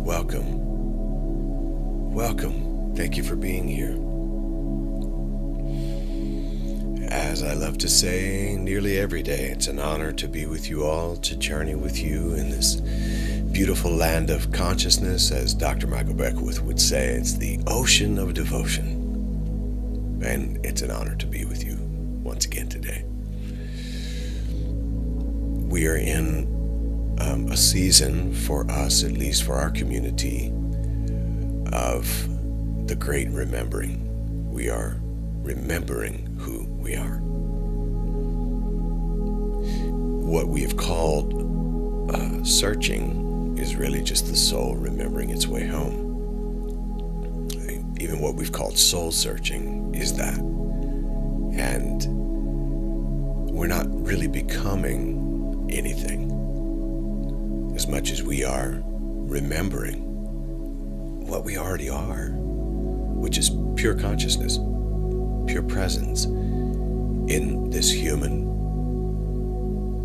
welcome. Welcome. Thank you for being here. As I love to say nearly every day, it's an honor to be with you all, to journey with you in this beautiful land of consciousness. As Dr. Michael Beckwith would say, it's the ocean of devotion. And it's an honor to be with you once again today. We are in a season, for us, at least for our community, of the great remembering. We are remembering who we are. What we have called searching is really just the soul remembering its way home. Even what we've called soul searching is that. And we're not really becoming anything as much as we are remembering what we already are, which is pure consciousness, pure presence in this human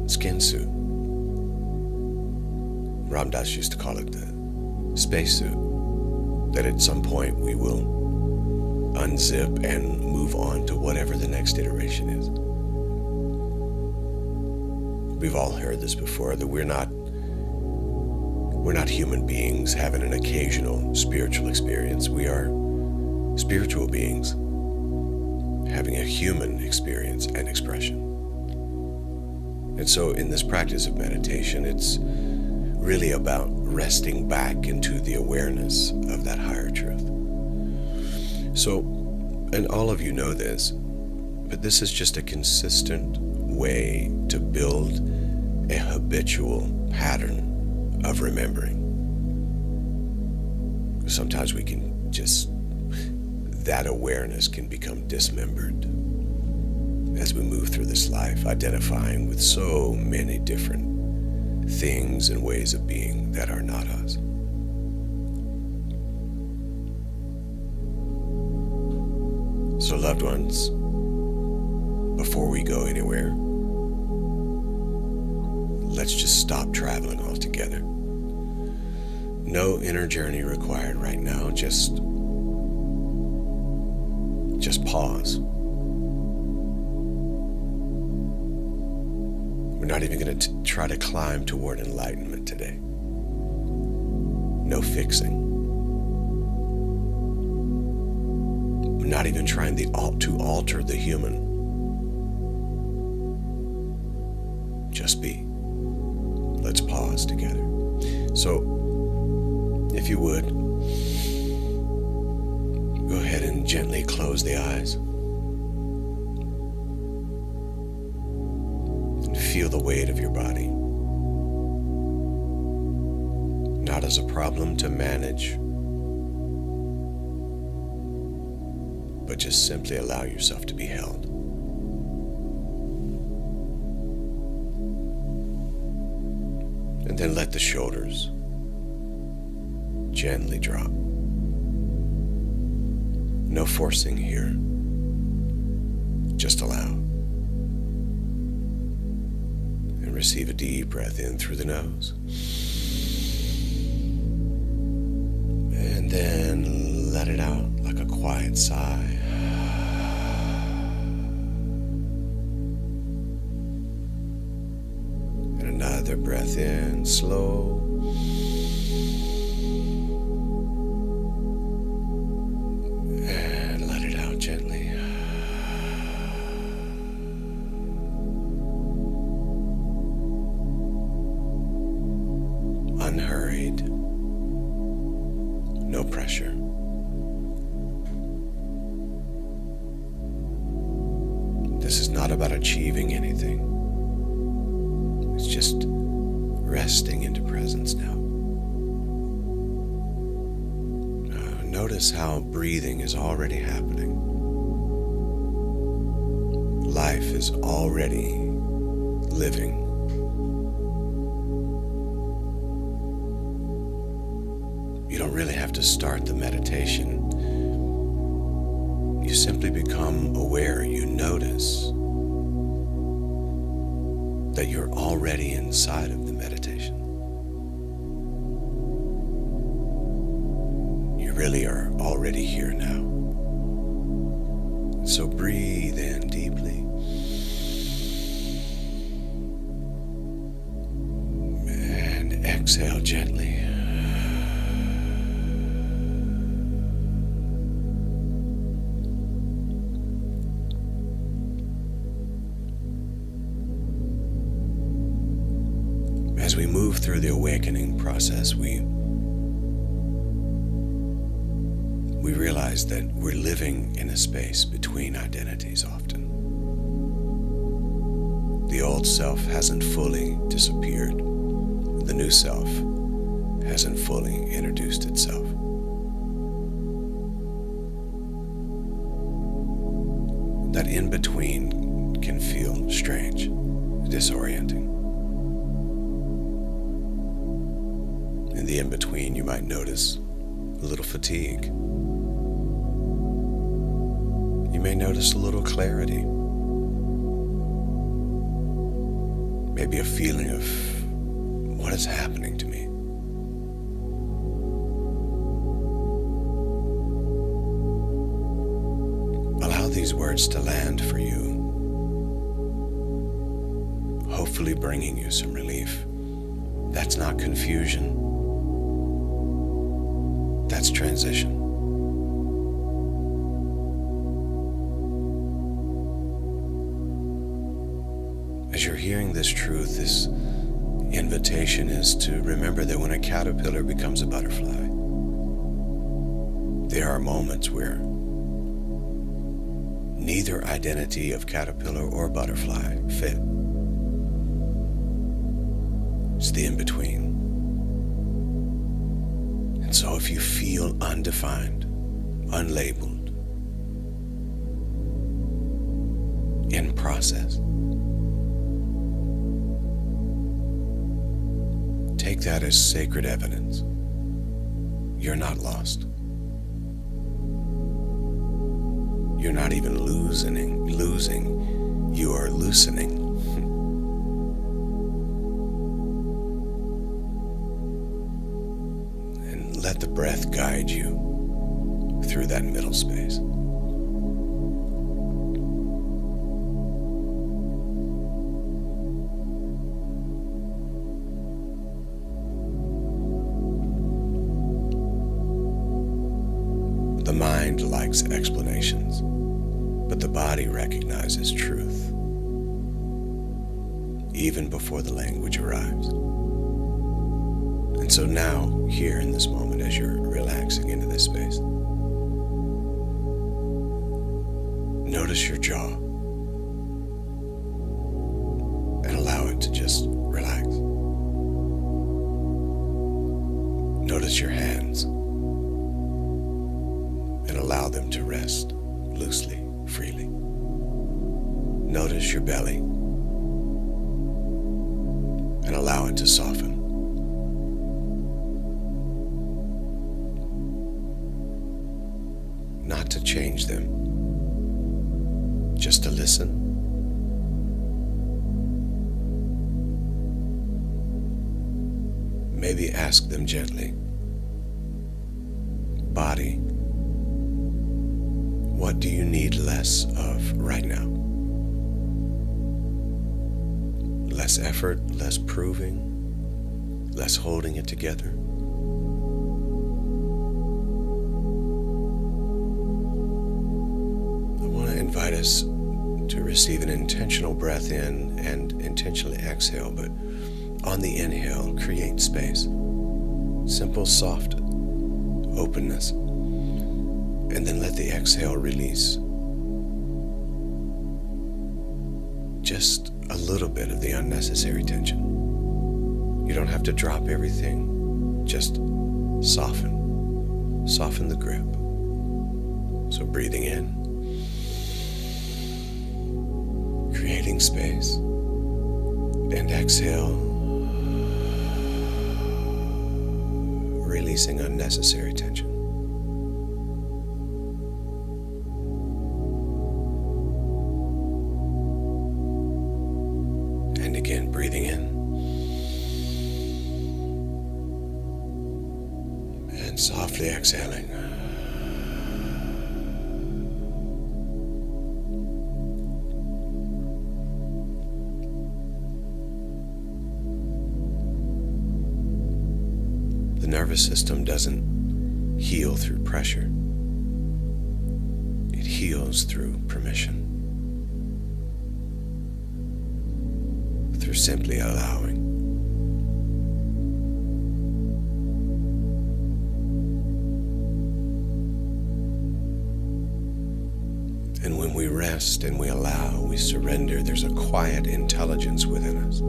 skin suit. Ram Dass used to call it the spacesuit, that at some point we will unzip and move on to whatever the next iteration is. We've all heard this before, that we're not human beings having an occasional spiritual experience. We are spiritual beings having a human experience and expression. And so in this practice of meditation, it's really about resting back into the awareness of that higher truth. So, and all of you know this, but this is just a consistent way to build a habitual pattern of remembering. Sometimes we can that awareness can become dismembered as we move through this life, identifying with so many different things and ways of being that are not us. So, loved ones, before we go anywhere, let's just stop traveling altogether. No inner journey required right now. Just pause. We're not even going to try to climb toward enlightenment today. No fixing. We're not even trying to alter the human. Just be. Let's pause together. So, if you would, go ahead and gently close the eyes. And feel the weight of your body. Not as a problem to manage, but just simply allow yourself to be held. And then let the shoulders gently drop. No forcing here. Just allow. And receive a deep breath in through the nose. And then let it out like a quiet sigh. And another breath in, slow. Unhurried, no pressure. This is not about achieving anything. It's just resting into presence now. Notice how breathing is already happening. Life is already living. You don't really have to start the meditation. You simply become aware. You notice that you're already inside of the meditation. really are already here now. So breathe in deeply and exhale gently. As we move through the awakening process, we realize that we're living in a space between identities often. The old self hasn't fully disappeared. The new self hasn't fully introduced itself. That in-between can feel strange, disorienting. In the in-between, you might notice a little fatigue. You may notice a little clarity. Maybe a feeling of what is happening to me. Allow these words to land for you, hopefully bringing you some relief. That's not confusion. That's transition. As you're hearing this truth, this invitation is to remember that when a caterpillar becomes a butterfly, there are moments where neither identity of caterpillar or butterfly fit. It's the in-between. And so if you feel undefined, unlabeled, in process, take that as sacred evidence. You're not lost. You're not even losing. You are loosening. And let the breath guide you through that middle space. The mind likes explanations, but the body recognizes truth even before the language arrives. And so now, here in this moment, as you're relaxing into this space, notice your jaw and allow it to just relax. Notice your hands and allow them to rest loosely, freely. Notice your belly and allow it to soften. Not to change them, just to listen. Maybe ask them gently, body, what do you need less of right now? Less effort, less proving, less holding it together. I want to invite us to receive an intentional breath in and intentionally exhale, but on the inhale, create space. Simple, soft openness. And then let the exhale release just a little bit of the unnecessary tension. You don't have to drop everything, just soften the grip. So breathing in, creating space, and exhale, releasing unnecessary tension. And again, breathing in And softly exhaling. The nervous system doesn't heal through pressure. It heals through permission. Through simply allowing. And when we rest and we allow, we surrender, there's a quiet intelligence within us.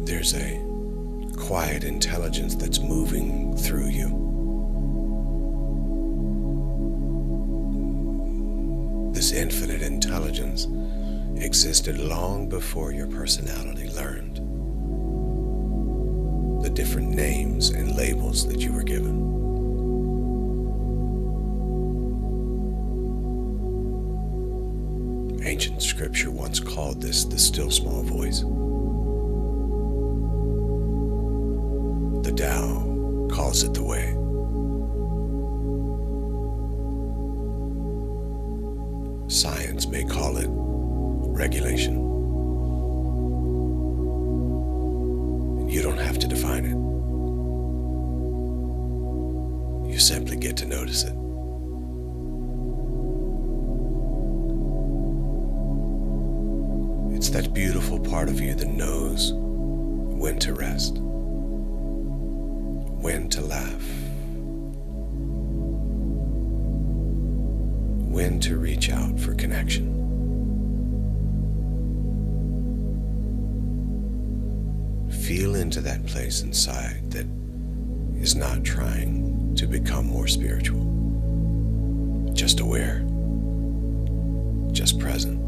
There's a quiet intelligence that's moving through you. This infinite intelligence existed long before your personality learned the different names and labels that you were given. Ancient scripture once called this the still small voice. The Tao calls it the way. Science may call it regulation. You don't have to define it. You simply get to notice it. It's that beautiful part of you that knows when to rest, when to laugh, when to reach out for connection. Feel into that place inside that is not trying to become more spiritual, just aware, just present.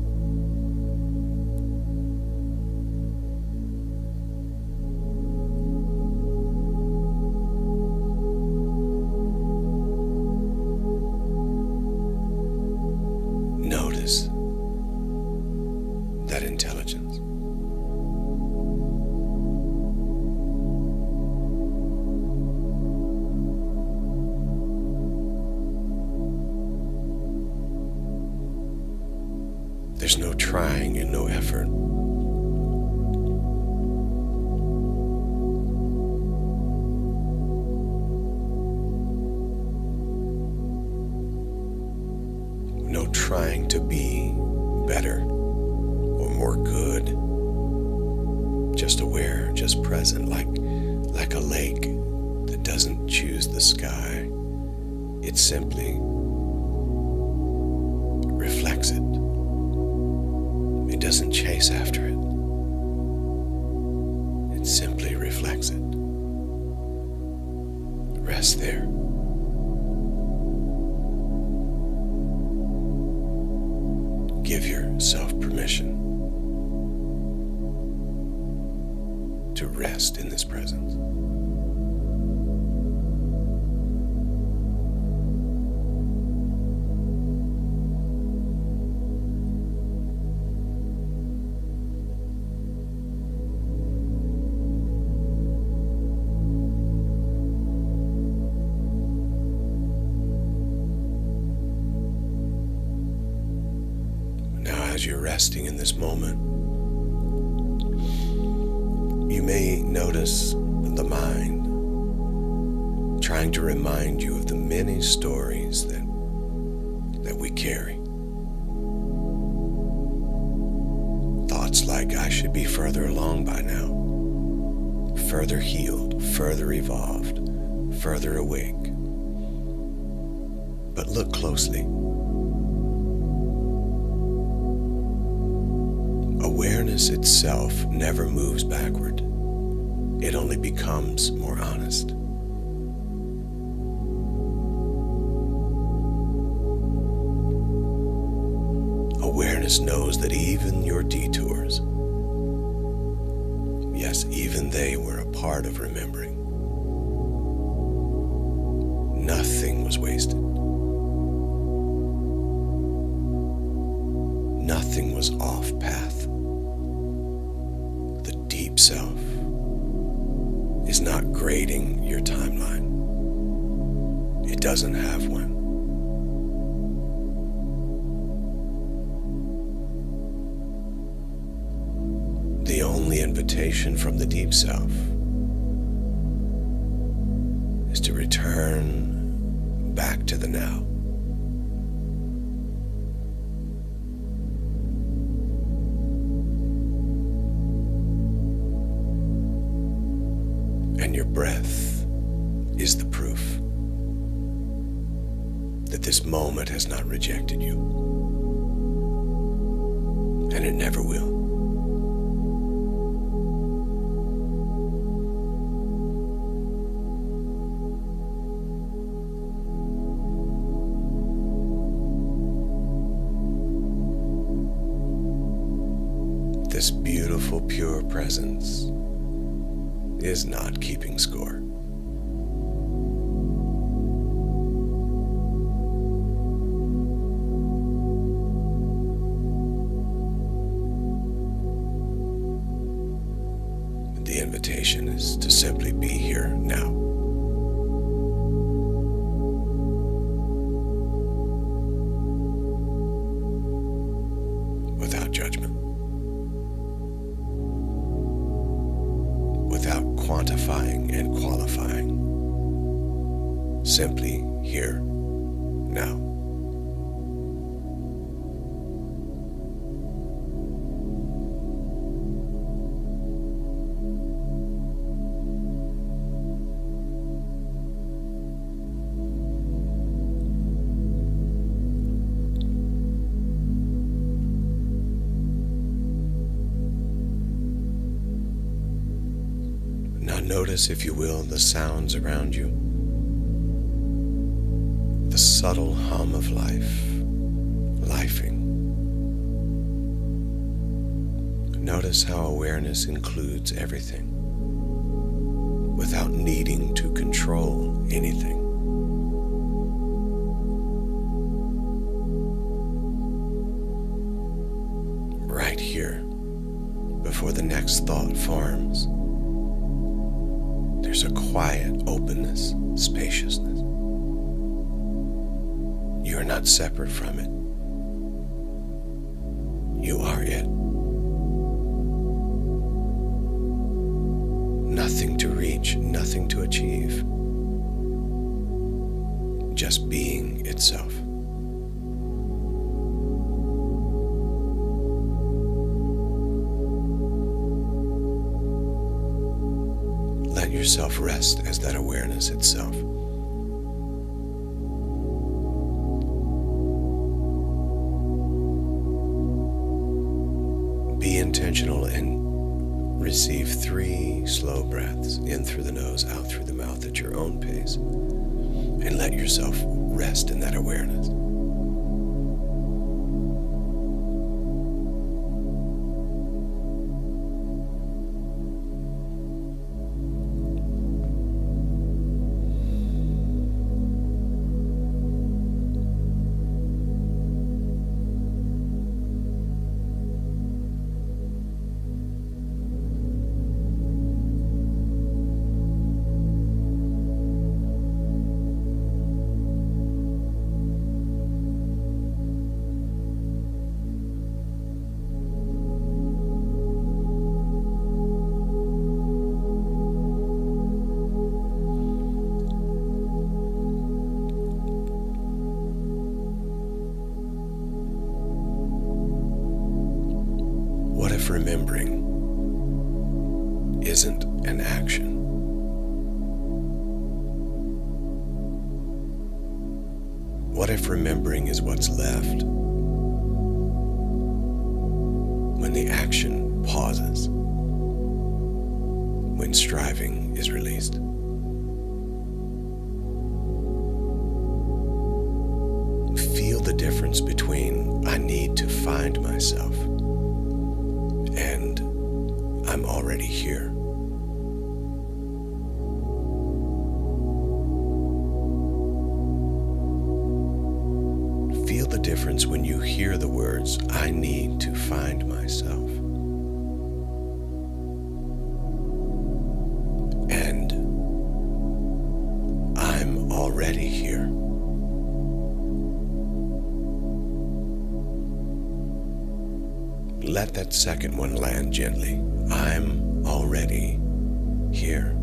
Notice that intelligence. There's no trying and no effort. No trying to be better or more good. Just aware, just present, like a lake that doesn't choose the sky. It simply reflects it. It doesn't chase after it. It simply reflects it. Rest there. Give yourself permission to rest in this presence. As you're resting in this moment, you may notice the mind trying to remind you of the many stories that we carry. Thoughts like, I should be further along by now, further healed, further evolved, further awake. But look closely. Awareness itself never moves backward. It only becomes more honest. Awareness knows that even your detours, yes, even they were a part of remembering. Nothing was wasted. Nothing was off path. self is not grading your timeline. It doesn't have one. The only invitation from the deep self is to return back to the now. And your breath is the proof that this moment has not rejected you, and it never will. This beautiful, pure presence is not keeping score. The invitation is to simply be here now. Without judgment. Without quantifying and qualifying. Simply here, now. Now notice, if you will, the sounds around you. The subtle hum of life, lifing. Notice how awareness includes everything without needing to control anything. Right here, before the next thought forms, there's a quiet openness, spaciousness. You are not separate from it. You are it. Nothing to reach, nothing to achieve. Just being itself. Let yourself rest as that awareness itself. Be intentional and receive 3 slow breaths, in through the nose, out through the mouth at your own pace, and let yourself rest in that awareness. What if remembering isn't an action? What if remembering is what's left when the action pauses, when striving is released? Feel the difference between I need to find myself and I'm already here. Feel the difference when you hear the words, I need to find myself. let that second one land gently. I'm already here.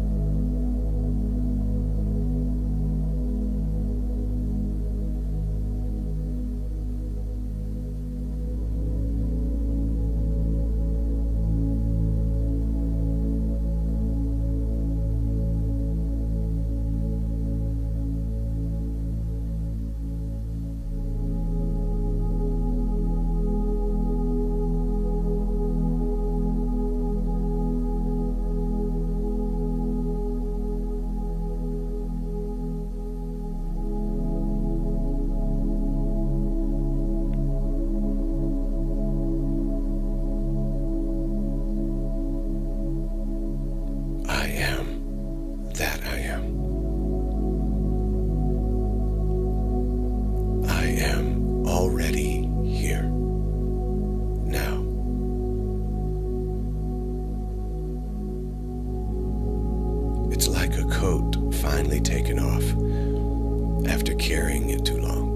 Finally taken off after carrying it too long.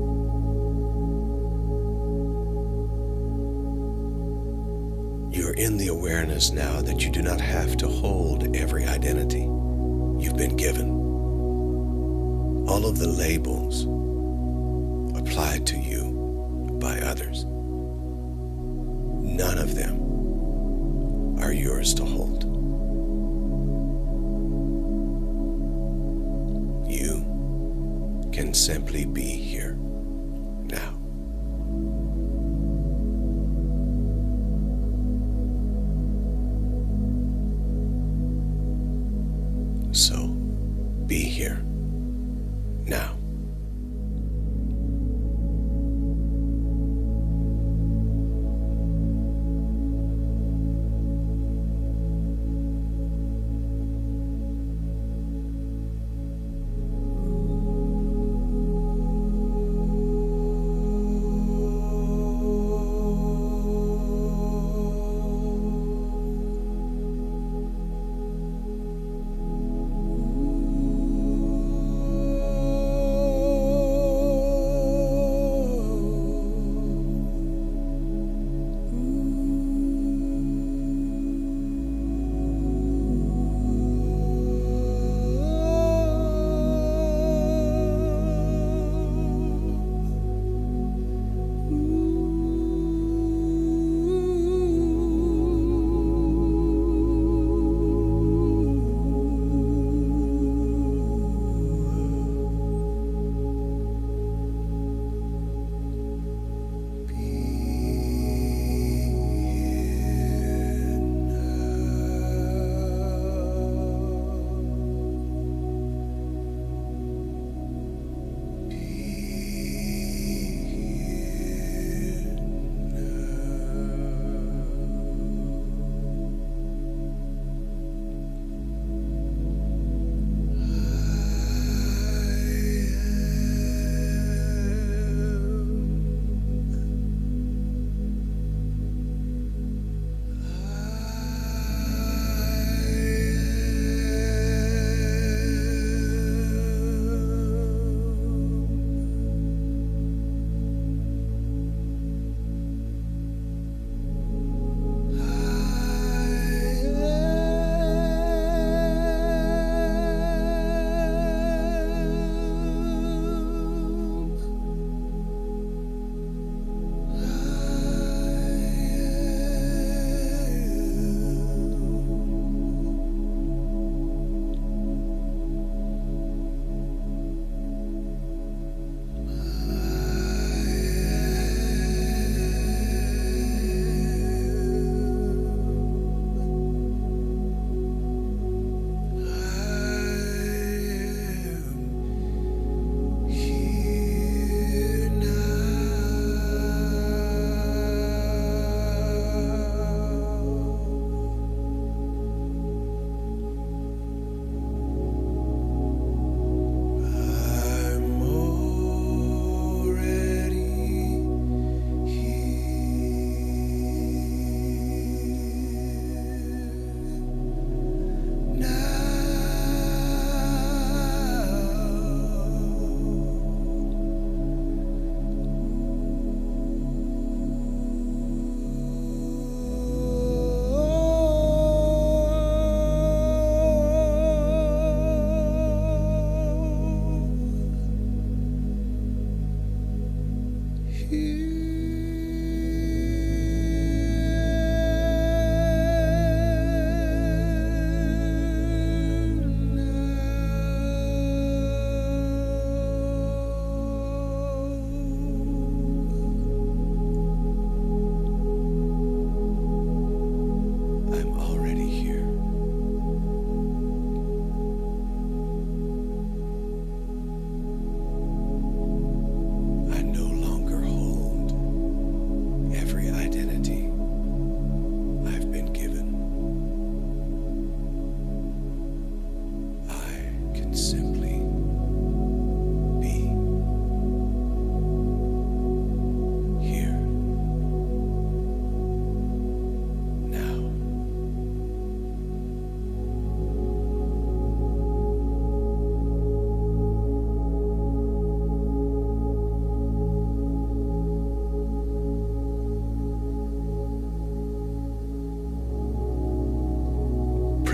You're in the awareness now that you do not have to hold every identity you've been given. All of the labels applied to you by others, none of them are yours to hold. Can simply be here now. So be here now.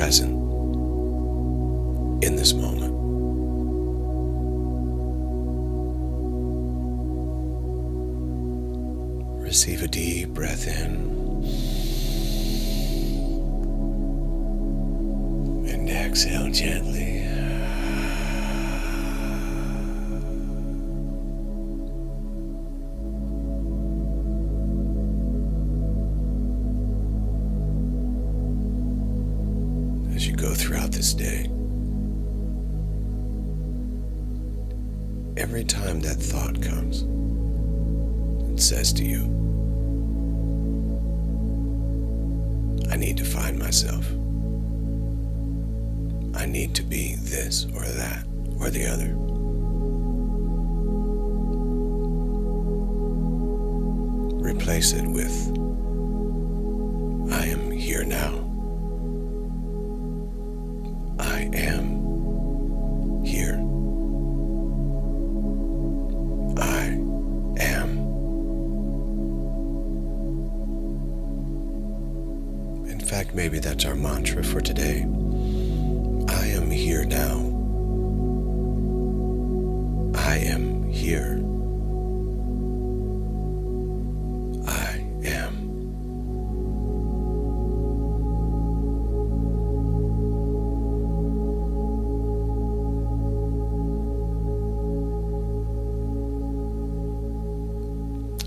present in this moment. Receive a deep breath in and exhale gently. As you go throughout this day, every time that thought comes, it says to you, I need to find myself. I need to be this or that or the other. Replace it with, I am here now. I am here. I am. In fact, maybe that's our mantra for today. I am here now. I am here. I am.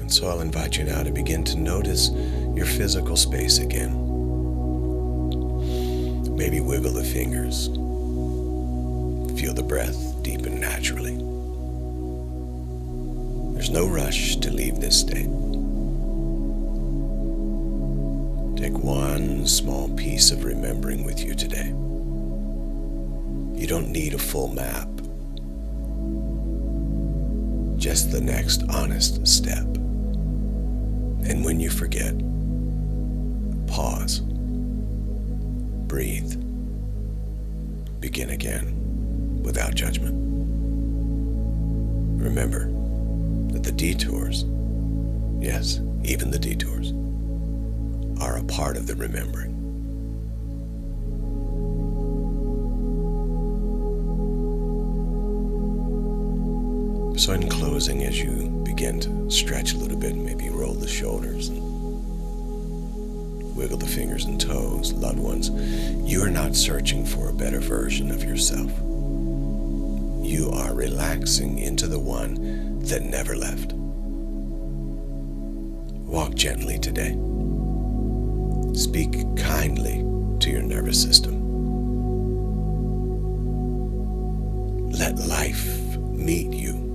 And so I'll invite you now to begin to notice your physical space again. Maybe wiggle the fingers. Feel the breath deepen naturally. There's no rush to leave this state. Take one small piece of remembering with you today. You don't need a full map. Just the next honest step. And when you forget, pause. Breathe. Begin again without judgment. Remember that the detours, yes, even the detours, are a part of the remembering. So in closing, as you begin to stretch a little bit, maybe roll the shoulders and wiggle the fingers and toes, loved ones, you are not searching for a better version of yourself. You are relaxing into the one that never left. Walk gently today. Speak kindly to your nervous system. Let life meet you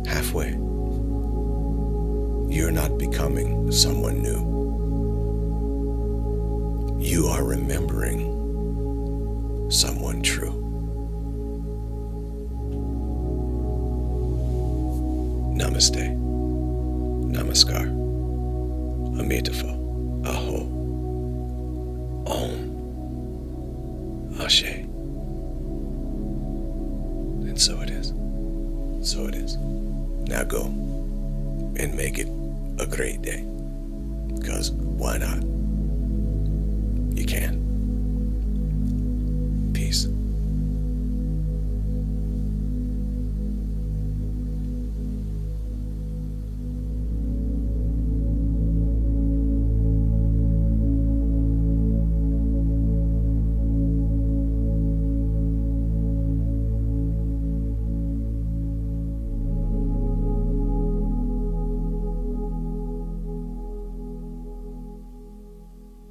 halfway. You're not becoming someone new. You are remembering someone true. Namaste. Namaskar. Amitabha. Aho. Om. Ashe. And so it is. So it is. Now go and make it a great day. Because why not?